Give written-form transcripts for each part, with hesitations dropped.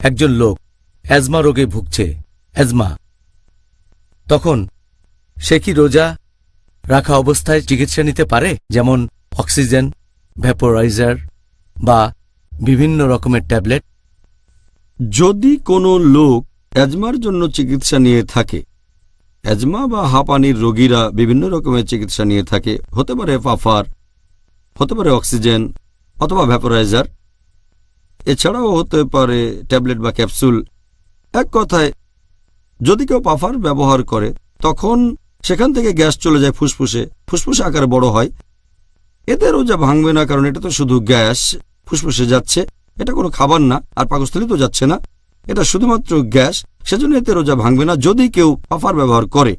একজন লোক অ্যাজমা রোগে ভুগছে, অ্যাজমা, তখন সে কি রোজা রাখা অবস্থায় চিকিৎসা নিতে পারে, যেমন অক্সিজেন, ভ্যাপোরাইজার বা বিভিন্ন রকমের ট্যাবলেট? যদি কোনো লোক অ্যাজমার জন্য চিকিৎসা নিয়ে থাকে, অ্যাজমা বা হাঁপানির রোগীরা বিভিন্ন রকমের চিকিৎসা নিয়ে থাকে, হতে পারে পাফার, হতে পারে অক্সিজেন অথবা ভ্যাপোরাইজার, এছাড়াও হতে পারে ট্যাবলেট বা ক্যাপসুল। এক কথায়, যদি কেউ পাফার ব্যবহার করে তখন সেখান থেকে গ্যাস চলে যায় ফুসফুসে, ফুসফুসে আকারে বড় হয়। এতে রোজা ভাঙবে না, কারণ এটা তো শুধু গ্যাস ফুসফুসে যাচ্ছে, এটা কোনো খাবার না, আর পাকস্থলী তো যাচ্ছে না, এটা শুধুমাত্র গ্যাস, সেজন্য এতে রোজা ভাঙবে না যদি কেউ পাফার ব্যবহার করে।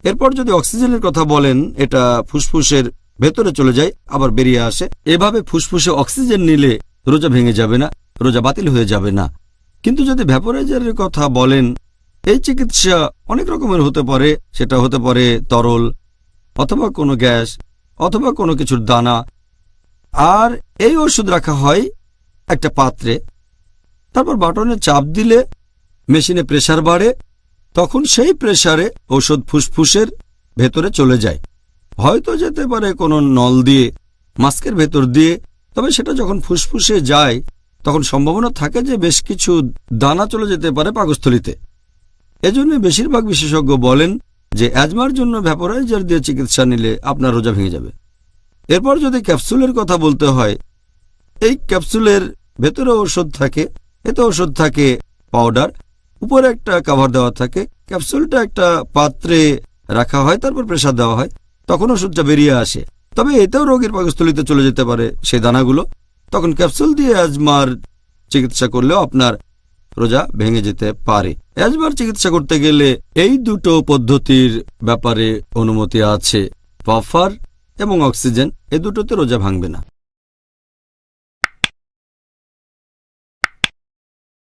এরপর যদি অক্সিজেনের কথা বলেন, এটা ফুসফুসের ভেতরে চলে যায় আবার বেরিয়ে আসে, এভাবে ফুসফুসে অক্সিজেন নিলে রোজা ভেঙে যাবে না, রোজা বাতিল হয়ে যাবে না। কিন্তু যদি ভ্যাপোরাইজারের কথা বলেন, এই চিকিৎসা অনেক রকমের হতে পারে, সেটা হতে পারে তরল অথবা কোনো গ্যাস অথবা কোনো কিছুর দানা, আর এই ওষুধ রাখা হয় একটা পাত্রে, তারপর বাটনে চাপ দিলে মেশিনে প্রেসার বাড়ে, তখন সেই প্রেসারে ওষুধ ফুসফুসের ভেতরে চলে যায়, হয়তো যেতে পারে কোনো নল দিয়ে, মাস্কের ভেতর দিয়ে, তবে সেটা যখন ফুসফুসে যায় তখন সম্ভাবনা থাকে যে বেশ কিছু দানা চলে যেতে পারে পাকস্থলীতে। এজন্য বেশিরভাগ বিশেষজ্ঞ বলেন যে অ্যাজমার জন্য ভ্যাপোরাইজার দিয়ে চিকিৎসা নিলে আপনার রোজা ভেঙে যাবে। এরপর যদি ক্যাপসুলের কথা বলতে হয়, এই ক্যাপসুলের ভেতরে ওষুধ থাকে, এতে ওষুধ থাকে পাউডার, উপরে একটা কভার দেওয়া থাকে, ক্যাপসুলটা একটা পাত্রে রাখা হয়, তারপর প্রেসার দেওয়া হয়, তখন ওষুধটা বেরিয়ে আসে। তবে এতেও রোগীর পাকস্থলীতে চলে যেতে পারে সেই দানাগুলো, তখন ক্যাপসুল দিয়ে অ্যাজমার চিকিৎসা করলেও আপনার রোজা ভেঙে যেতে পারে। অ্যাজমার চিকিৎসা করতে গেলে এই দুটো পদ্ধতির ব্যাপারে অনুমতি আছে, পাফার এবং অক্সিজেন, এ দুটোতে রোজা ভাঙবে না।